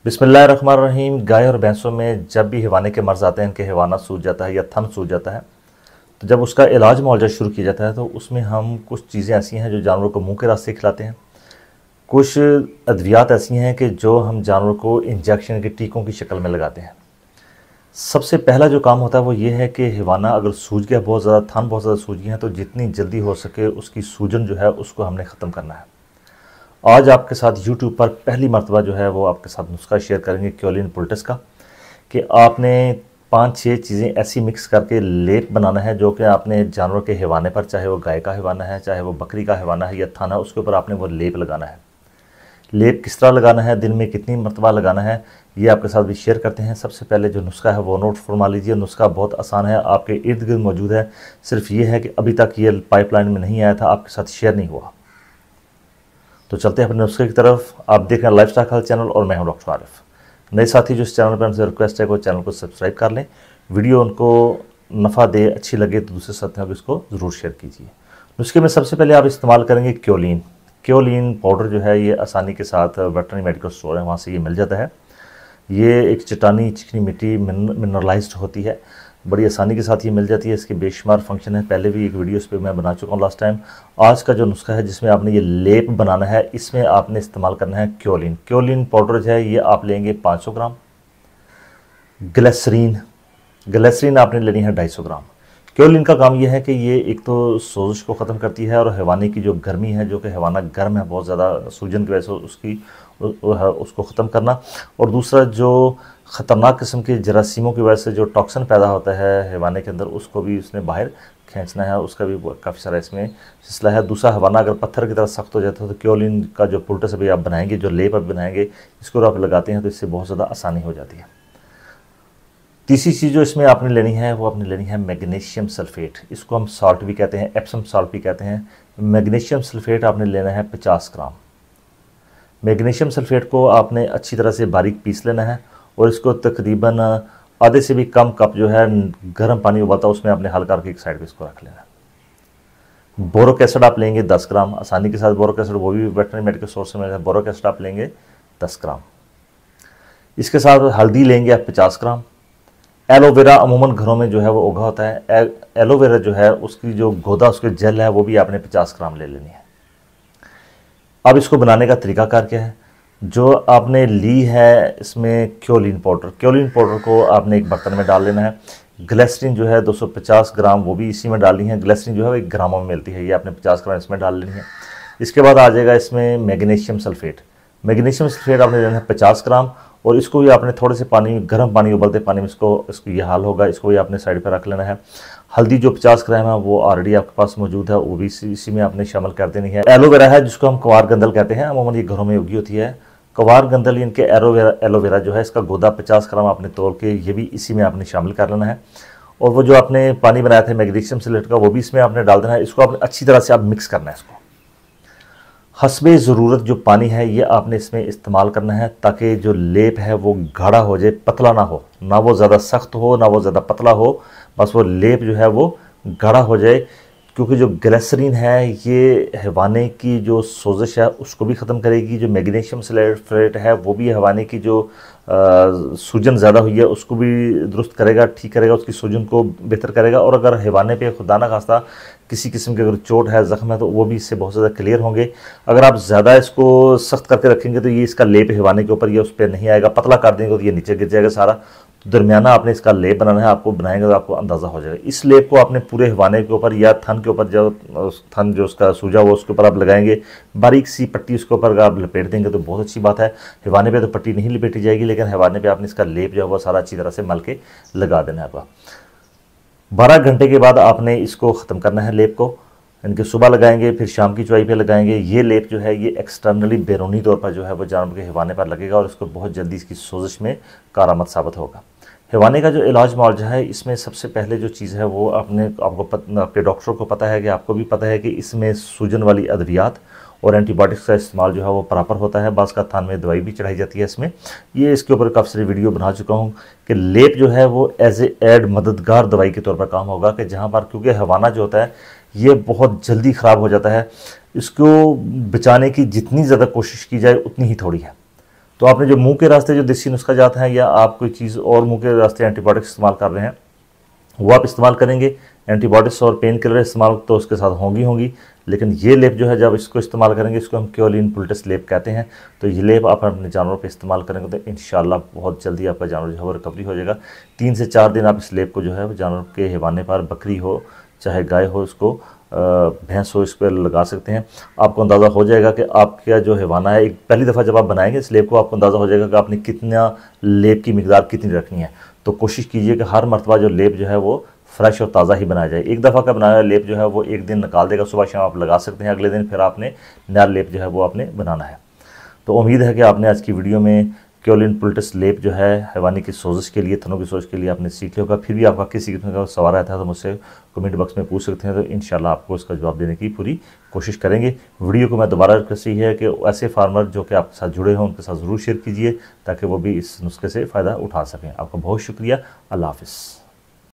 बिस्मिल्लाहिर्रहमानिर्रहीम। गाय और भैंसों में जब भी हैवाने के मर्ज़ आते हैं, इनके हैवाना सूज जाता है या थन सूज जाता है, तो जब उसका इलाज मुआवजा शुरू किया जाता है तो उसमें हम कुछ चीज़ें ऐसी हैं जो जानवरों को मुंह के रास्ते खिलाते हैं। कुछ अद्वियात ऐसी हैं कि जो हम जानवरों को इंजेक्शन के टीकों की शक्ल में लगाते हैं। सबसे पहला जो काम होता है वो ये है कि हैवाना अगर सूज गया, बहुत ज़्यादा थन बहुत ज़्यादा सूज गई हैं, तो जितनी जल्दी हो सके उसकी सूजन जो है उसको हमने ख़त्म करना है। आज आपके साथ YouTube पर पहली मरतबा जो है वो आपके साथ नुस्खा शेयर करेंगे क्योलिन पोल्टिस का, कि आपने 5-6 चीज़ें ऐसी मिक्स करके लेप बनाना है जो कि आपने जानवर के हैवाने पर, चाहे वो गाय का हैवाना है, चाहे वो बकरी का हैवाना है या थन है, उसके ऊपर आपने वो लेप लगाना है। लेप किस तरह लगाना है, दिन में कितनी मरतबा लगाना है, ये आपके साथ भी शेयर करते हैं। सबसे पहले जो नुस्खा है वो नोट फरमा लीजिए। नुस्खा बहुत आसान है, आपके इर्द गिर्द मौजूद है, सिर्फ ये है कि अभी तक ये पाइपलाइन में नहीं आया था, आपके साथ शेयर नहीं हुआ। तो चलते हैं अपने नुस्खे की तरफ। आप देख रहे हैं लाइफस्टाइल हेल्थ चैनल और मैं हूं डॉक्टर आरिफ। नए साथी जो इस चैनल पर, उनसे रिक्वेस्ट है कि चैनल को सब्सक्राइब कर लें, वीडियो उनको नफ़ा दे, अच्छी लगे तो दूसरे साथियों को इसको ज़रूर शेयर कीजिए। नुस्खे में सबसे पहले आप इस्तेमाल करेंगे क्योलिन। क्योलिन पाउडर जो है ये आसानी के साथ वेटरनरी मेडिकल स्टोर है, वहाँ से ये मिल जाता है। ये एक चट्टानी चिकनी मिट्टी मिनरलाइज्ड होती है, बड़ी आसानी के साथ ये मिल जाती है। इसके बेशुमार फंक्शन है, पहले भी एक वीडियो इस पर मैं बना चुका हूँ लास्ट टाइम। आज का जो नुस्खा है जिसमें आपने ये लेप बनाना है, इसमें आपने इस्तेमाल करना है क्योलिन। क्योलिन पाउडर जो है ये आप लेंगे 500 ग्राम। ग्लिसरीन आपने लेनी है 250 ग्राम। क्योलिन का काम यह है कि ये एक तो सोजिश को ख़त्म करती है और हैवाने की जो गर्मी है, जो कि हैवाना गर्म है बहुत ज़्यादा सूजन की वजह से, उसको ख़त्म करना, और दूसरा जो ख़तरनाक किस्म के जरासीमों की वजह से जो टॉक्सिन पैदा होता है हैवाने के अंदर, उसको भी उसने बाहर खींचना है, उसका भी काफ़ी सारा इसमें सिलसिला है। दूसरा, हैवाना अगर पत्थर की तरह सख्त हो जाता है तो क्योलिन का जो पोल्टिस अभी आप बनाएंगे, जो लेप आप बनाएंगे, इसको आप लगाते हैं तो इससे बहुत ज़्यादा आसानी हो जाती है। तीसरी चीज़ जो इसमें आपने लेनी है वो आपने लेनी है मैग्नीशियम सल्फेट। इसको हम सॉल्ट भी कहते हैं, एप्सम सॉल्ट भी कहते हैं। मैग्नीशियम सल्फेट आपने लेना है 50 ग्राम। मैग्नीशियम सल्फेट को आपने अच्छी तरह से बारीक पीस लेना है और इसको तकरीबन आधे से भी कम कप जो है गर्म पानी उबालता है उसमें आपने हल्का करके एक साइड पे इसको रख लेना है। बोरोक एसिड आप लेंगे 10 ग्राम, आसानी के साथ बोरोक एसिड वो भी वेटरनरी मेडिकल स्टोर से मिलेगा। बोरोक एसिड आप लेंगे 10 ग्राम। इसके साथ हल्दी लेंगे आप 50 ग्राम। एलोवेरा अमूमन घरों में जो है वो उगा होता है, एलोवेरा जो है उसकी जो गोदा, उसके जेल है, वो भी आपने 50 ग्राम ले लेनी है। अब इसको बनाने का तरीकाकार क्या है, जो आपने ली है इसमें क्योलिन पाउडर को आपने एक बर्तन में डाल लेना है। ग्लिसरीन जो है 250 ग्राम वो भी इसी में डालनी है। ग्लिसरीन जो है वो 1 ग्रामों में मिलती है, ये आपने 50 ग्राम इसमें डाल लेनी है। इसके बाद आ जाएगा इसमें मैग्नीशियम सल्फेट आपने लेना है 50 ग्राम, और इसको भी आपने थोड़े से पानी, गर्म पानी, उबलते पानी में इसको ये हाल होगा, इसको भी आपने साइड पर रख लेना है। हल्दी जो 50 ग्राम है वो ऑलरेडी आपके पास मौजूद है, वो भी इसी में आपने शामिल कर देनी है। एलोवेरा है जिसको हम कवार गंदल कहते हैं, अमूमन ये घरों में उगी होती है। कवार गंदल इनके एलोवेरा जो है, इसका गोदा 50 ग्राम आपने तोड़ के ये भी इसी में आपने शामिल कर लेना है। और वो जो आपने पानी बनाया था मैग्नीशियम सल्फेट का, वो भी इसमें आपने डाल देना है। इसको आपने अच्छी तरह से आप मिक्स करना है। इसको हस्बे ज़रूरत जो पानी है ये आपने इसमें इस्तेमाल करना है, ताकि जो लेप है वो गाढ़ा हो जाए, पतला ना हो, ना वो ज़्यादा सख्त हो ना वो ज़्यादा पतला हो, बस वो लेप जो है वो गाढ़ा हो जाए। क्योंकि जो ग्लिसरीन है ये हैवाने की जो सोजिश है उसको भी ख़त्म करेगी, जो मैग्नीशियम सल्फेट है वो भी हैवाने की जो सूजन ज़्यादा हुई है उसको भी दुरुस्त करेगा, ठीक करेगा, उसकी सूजन को बेहतर करेगा। और अगर हैवाने पे खुदा ना खास्ता किसी किस्म की अगर चोट है, ज़ख्म है, तो वो भी इससे बहुत ज़्यादा क्लियर होंगे। अगर आप ज़्यादा इसको सख्त करके रखेंगे तो ये इसका लेप हैवाने के ऊपर, ये उस पर नहीं आएगा। पतला कर देंगे तो ये नीचे गिर जाएगा सारा। दरमियाना आपने इसका लेप बनाना है, आपको बनाएंगे तो आपको अंदाज़ा हो जाएगा। इस लेप को आपने पूरे हैवाने के ऊपर या थन के ऊपर, जो थन जो उसका सूजा वो उसके ऊपर आप लगाएंगे, बारीक सी पट्टी उसके ऊपर अगर आप लपेट देंगे तो बहुत अच्छी बात है। हैवाने पे तो पट्टी नहीं लपेटी जाएगी, लेकिन हैवाने पे आपने इसका लेप जो है वो सारा अच्छी तरह से मल के लगा देना है। आपका 12 घंटे के बाद आपने इसको ख़त्म करना है लेप को। इनके सुबह लगाएंगे, फिर शाम की चौपाई पे लगाएंगे। ये लेप जो है ये एक्सटर्नली बैरूनी तौर पर जो है वो जानवर के हैवाने पर लगेगा और इसको बहुत जल्दी इसकी सोजिश में कारआमद साबित होगा। हैवाने का जो इलाज मुआवजा है, इसमें सबसे पहले जो चीज़ है वो आपके डॉक्टर को पता है, कि आपको भी पता है कि इसमें सूजन वाली अद्वियात और एंटीबायोटिक्स का इस्तेमाल जो है वो प्रॉपर होता है। बाज़ का थान में दवाई भी चढ़ाई जाती है इसमें। ये इसके ऊपर काफ़ी सारी वीडियो बना चुका हूँ कि लेप जो है वो एज ए एड मददगार दवाई के तौर पर काम होगा, कि जहाँ पर, क्योंकि हैवाना जो होता है ये बहुत जल्दी ख़राब हो जाता है, इसको बचाने की जितनी ज़्यादा कोशिश की जाए उतनी ही थोड़ी है। तो आपने जो मुंह के रास्ते जो देसी नुस्खा जाता है या आप कोई चीज़ और मुंह के रास्ते एंटीबायोटिक्स इस्तेमाल कर रहे हैं वो आप इस्तेमाल करेंगे, एंटीबायोटिक्स और पेन किलर इस्तेमाल तो उसके साथ होंगी, लेकिन ये लेप जो है जब इसको इस्तेमाल करेंगे, इसको हम क्योलिन पुलटिस लेप कहते हैं। तो ये लेप आप अपने जानवरों पे इस्तेमाल करेंगे तो इंशाल्लाह बहुत जल्दी आपका जानवर जो है वो रिकवरी हो जाएगा। 3 से 4 दिन आप इस लेप को जो है जानवर के हिवाने पर, बकरी हो चाहे गाय हो, इसको भैंस हो, इस पर लगा सकते हैं। आपको अंदाज़ा हो जाएगा कि आपका जो हिवाना है, एक पहली दफ़ा जब आप बनाएंगे इस लेप को, आपको अंदाज़ा हो जाएगा कि आपने कितना लेप की मिकदार कितनी रखनी है। तो कोशिश कीजिए कि हर मरतबा जो लेप जो है वो फ्रेश और ताज़ा ही बनाया जाए। एक दफ़ा का बनाया लेप जो है वो एक दिन निकाल देगा, सुबह शाम आप लगा सकते हैं, अगले दिन फिर आपने नया लेप जो है वो आपने बनाना है। तो उम्मीद है कि आपने आज की वीडियो में क्योलिन पुलटिस लेप जो है हैवानी की सोजिश के लिए, थनों की सोजिश के लिए आपने सीख लिया होगा। फिर भी आपका किसी किस्म का सवाल रहता है तो मुझसे कमेंट बॉक्स में पूछ सकते हैं, तो इंशाल्लाह आपको इसका जवाब देने की पूरी कोशिश करेंगे। वीडियो को मैं दोबारा रिक्वेस्ट है कि ऐसे फार्मर जो कि आपके साथ जुड़े हों उनके साथ ज़रूर शेयर कीजिए ताकि वो भी इस नुस्खे से फ़ायदा उठा सकें। आपका बहुत शुक्रिया। अल्लाह हाफ़िज़।